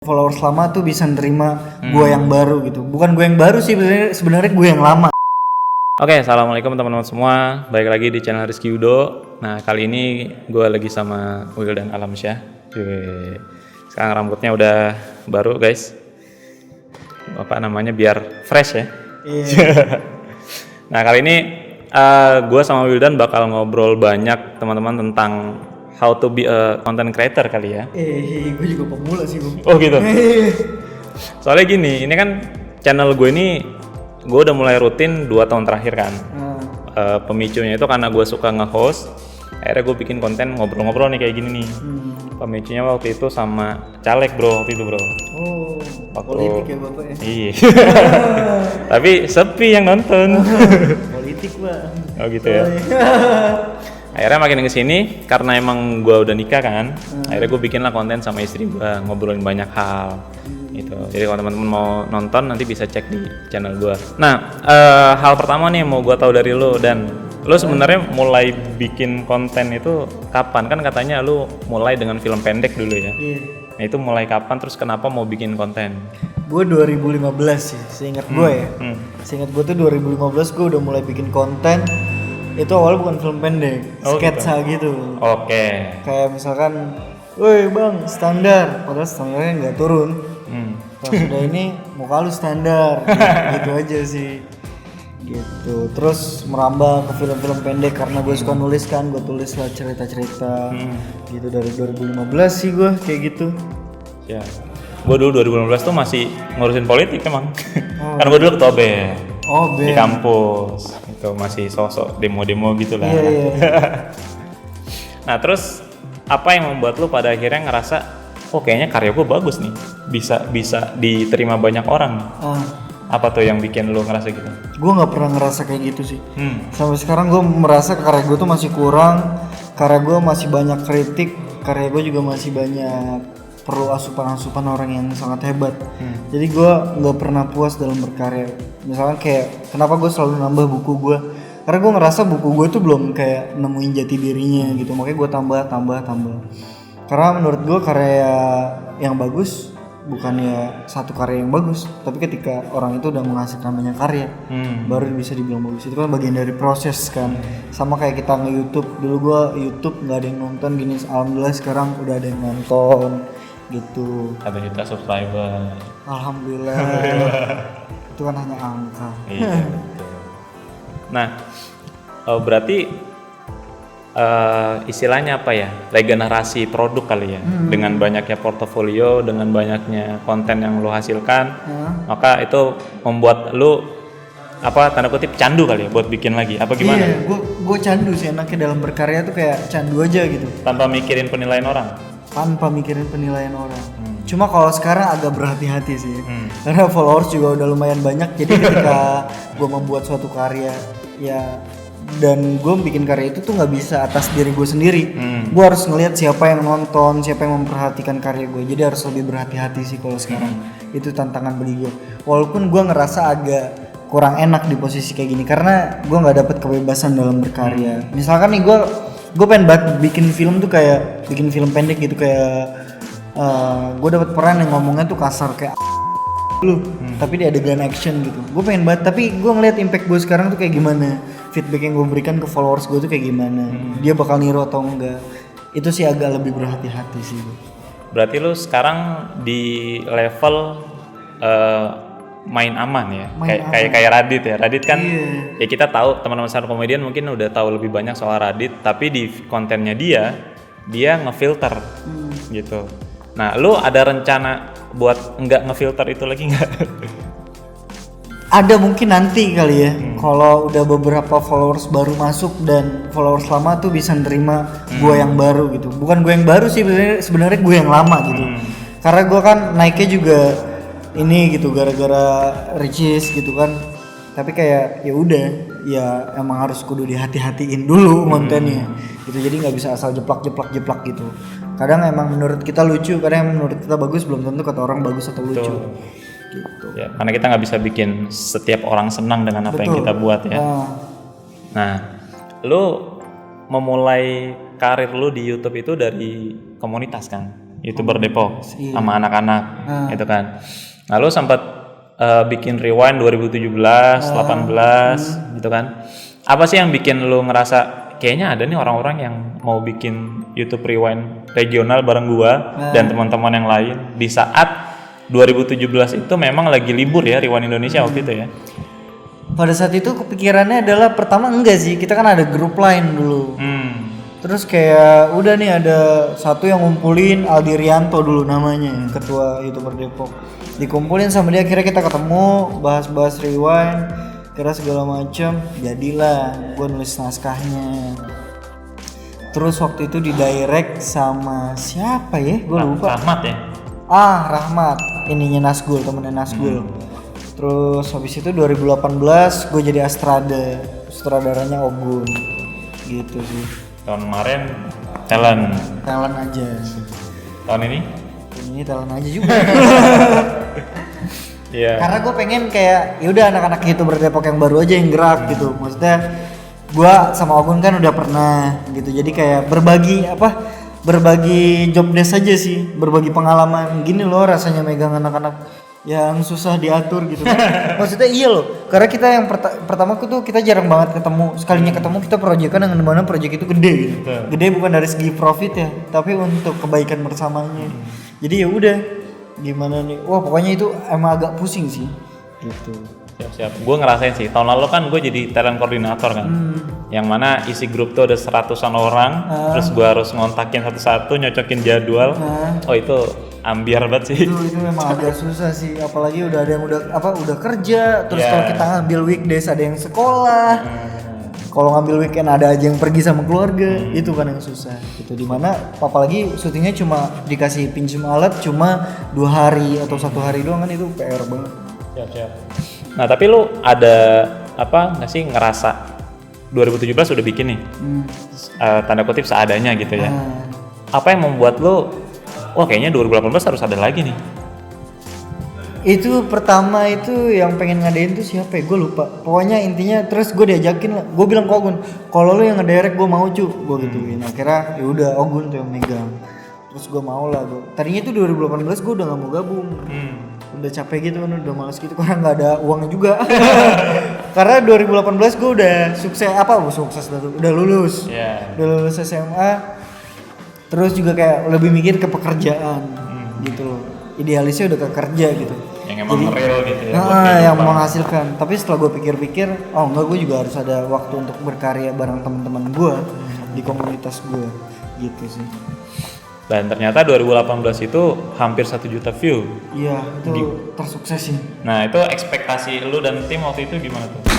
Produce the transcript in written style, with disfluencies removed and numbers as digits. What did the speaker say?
Followers lama tuh bisa nerima gue yang baru gitu. Bukan gue yang baru sih, sebenarnya gue yang lama. Oke, assalamualaikum teman-teman semua. Balik lagi di channel Rizky Udo. Nah, kali ini gue lagi sama Will dan Alamsyah. Sekarang rambutnya udah baru, guys. Apa namanya, biar fresh ya. Iya. Nah, kali ini gue sama Wildan bakal ngobrol banyak teman-teman tentang how to be a content creator kali ya. Gue juga pemula sih, Bung. Oh gitu. Soalnya gini, ini kan channel gue ini gue udah mulai rutin 2 tahun terakhir kan. Pemicunya itu karena gue suka nge-host. Akhirnya gue bikin konten ngobrol-ngobrol nih kayak gini nih. Pemicunya waktu itu sama caleg bro, waktu itu bro. Oh, Waktu... politik ya bapak ya? Iya. Tapi sepi yang nonton. Politik bang. Oh gitu ya. Akhirnya makin kesini karena emang gue udah nikah kan. Akhirnya gue bikin lah konten sama istri gue, ngobrolin banyak hal. Gitu. Jadi kalau teman-teman mau nonton nanti bisa cek di channel gue. Nah, hal pertama nih mau gue tahu dari lo, dan lo sebenarnya mulai bikin konten itu kapan? Kan katanya lo mulai dengan film pendek dulu ya. Iya. Nah itu mulai kapan, terus kenapa mau bikin konten? Gue 2015 sih, seingat gue ya. Seingat gue tuh 2015 gue udah mulai bikin konten. Itu awalnya bukan film pendek, sketsa gitu. Oke. Kayak misalkan, woi bang, standar. Padahal standarnya nggak turun. Pas udah ini muka lu standar, gitu aja sih. Gitu. Terus merambah ke film-film pendek karena gue suka nulis kan, gue tulis lah cerita-cerita. Gitu dari 2015 sih gue kayak gitu. Ya. Gue dulu 2015 tuh masih ngurusin politik emang. Karena gue dulu ketua BEM. Oh, di kampus. Itu masih sosok demo-demo gitu lah. Iya. Nah, terus apa yang membuat lu pada akhirnya ngerasa oh kayaknya karya gue bagus nih, bisa diterima banyak orang. Apa tuh yang bikin lu ngerasa gitu? Gue nggak pernah ngerasa kayak gitu sih. Sampai sekarang gue merasa karya gue tuh masih kurang, karya gue masih banyak kritik, karya gue juga masih banyak perlu asupan-asupan orang yang sangat hebat. Jadi gue nggak pernah puas dalam berkarya. Misalkan kayak kenapa gue selalu nambah buku gue, karena gue ngerasa buku gue tuh belum kayak nemuin jati dirinya gitu, makanya gue tambah. Karena menurut gue karya yang bagus bukannya satu karya yang bagus, tapi ketika orang itu udah menghasilkan banyak karya, baru bisa dibilang bagus. Itu kan bagian dari proses kan. Sama kayak kita nge-YouTube, dulu gue YouTube nggak ada yang nonton gini, alhamdulillah sekarang udah ada yang nonton gitu. 1 juta subscriber. Alhamdulillah. Itu kan hanya angka. Iya, betul. Nah, berarti istilahnya apa ya, regenerasi produk kali ya. Dengan banyaknya portofolio, dengan banyaknya konten yang lo hasilkan, maka itu membuat lo apa tanda kutip candu kali ya buat bikin lagi, apa gimana? Iya, gue candu sih enaknya dalam berkarya tuh kayak candu aja gitu. Tanpa mikirin penilaian orang. Cuma kalau sekarang agak berhati-hati sih, karena followers juga udah lumayan banyak. Jadi ketika gue membuat suatu karya ya, dan gue bikin karya itu tuh nggak bisa atas diri gue sendiri. Gue harus ngelihat siapa yang nonton, siapa yang memperhatikan karya gue. Jadi harus lebih berhati-hati sih kalau sekarang. Itu tantangan bagi gue. Walaupun gue ngerasa agak kurang enak di posisi kayak gini, karena gue nggak dapet kebebasan dalam berkarya. Misalkan nih gue pengen banget bikin film tuh, kayak bikin film pendek gitu, kayak gue dapet peran yang ngomongnya tuh kasar kayak lu, tapi di adegan action gitu. Gue pengen banget, tapi gue ngeliat impact gue sekarang tuh kayak gimana, feedback yang gue berikan ke followers gue tuh kayak gimana, dia bakal niru atau enggak. Itu sih agak lebih berhati-hati sih. Berarti lu sekarang di level main aman ya, kayak Radit ya. Radit kan ya kita tahu, teman-teman stand up comedian mungkin udah tahu lebih banyak soal Radit, tapi di kontennya dia ngefilter gitu. Nah, lu ada rencana buat nggak ngefilter itu lagi nggak? Ada mungkin nanti kali ya, kalau udah beberapa followers baru masuk dan followers lama tuh bisa nerima gue yang baru gitu. Bukan gue yang baru sih, sebenarnya gue yang lama gitu. Karena gue kan naiknya juga ini gitu gara-gara Ricis gitu kan. Tapi kayak ya udah, ya emang harus kudu dihati-hatiin dulu kontennya gitu. Jadi nggak bisa asal jeplak gitu. Kadang emang menurut kita lucu, kadang menurut kita bagus, belum tentu kata orang bagus atau lucu. Gitu. Ya, karena kita nggak bisa bikin setiap orang senang dengan apa yang kita buat ya. Nah, lu memulai karir lu di YouTube itu dari komunitas kan? YouTuber Depok Iya. sama anak-anak gitu kan. Lalu sempat bikin Rewind 2017, 18 gitu kan. Apa sih yang bikin lu ngerasa kayaknya ada nih orang-orang yang mau bikin YouTube Rewind regional bareng gua dan teman-teman yang lain di saat 2017 itu memang lagi libur ya Rewind Indonesia waktu itu ya. Pada saat itu kepikirannya adalah pertama enggak sih, kita kan ada grup lain dulu. Terus kayak udah nih ada satu yang ngumpulin, Aldi Rianto dulu namanya, ketua YouTuber Depok. Dikumpulin sama dia, akhirnya kita ketemu, bahas-bahas Rewind, kira segala macam, jadilah gue nulis naskahnya. Terus waktu itu di direct sama siapa ya? Gue lupa. Rahmat ya. Rahmat, ininya Nasgul, temennya Nasgul. Terus habis itu 2018 gue jadi sutradaranya Ogun, gitu sih. Tahun kemarin talent Aja. tahun ini Ini talent aja juga. iya. Karena gue pengen kayak yaudah anak-anak YouTuber Depok yang baru aja yang gerak gitu. Maksudnya gue sama Ogun kan udah pernah gitu. Jadi kayak berbagi job desk aja sih, berbagi pengalaman. Gini loh rasanya megang anak-anak yang susah diatur gitu kan. Maksudnya iya loh, karena kita yang pertama tuh kita jarang banget ketemu. Sekalinya ketemu kita proyekkan yang dimana proyek itu gede gitu. Gede bukan dari segi profit ya, tapi untuk kebaikan bersamanya. Jadi ya udah, gimana nih? Wah pokoknya itu emang agak pusing sih, gitu. Siap. Gue ngerasain sih. Tahun lalu kan gue jadi talent koordinator kan. Yang mana isi grup tuh ada 100-an orang. Terus gue harus ngontakin satu-satu, nyocokin jadwal. Oh itu ambiar banget sih. Itu memang agak susah sih. Apalagi udah ada yang udah kerja. Terus kalau kita ngambil weekdays ada yang sekolah. Kalau ngambil weekend ada aja yang pergi sama keluarga. Itu kan yang susah. Itu dimana apalagi syutingnya cuma dikasih pinjam alat cuma 2 hari atau 1 hari doang kan, itu PR banget. Siap. Nah tapi lu ada apa nggak sih ngerasa 2017 udah bikin nih tanda kutip seadanya gitu ya. Apa yang membuat lu wah kayaknya 2018 harus ada lagi nih? Itu pertama itu yang pengen ngadain tuh siapa ya? Gue lupa. Pokoknya intinya terus gue diajakin lah. Gue bilang ke Ogun, kalau lu yang ngedirect gue mau cu. Gue gituin. Akhirnya ya udah Ogun tuh yang megang. Terus gue mau lah gue. Tadinya tuh 2018 gue udah gak mau gabung. Udah capek gitu kan, udah malas gitu karena nggak ada uangnya juga. Karena 2018 gue udah sukses udah lulus. Udah lulus SMA. Terus juga kayak lebih mikir ke pekerjaan gitu loh. Idealisnya udah ke kerja gitu. Yang emang real gitu ya. Yang menghasilkan. Tapi setelah gue pikir-pikir, gue juga harus ada waktu untuk berkarya bareng teman-teman gue di komunitas gue gitu sih. Dan ternyata 2018 itu hampir 1 juta view. Iya, itu tersukses sih. Nah itu ekspektasi lu dan tim waktu itu gimana tuh?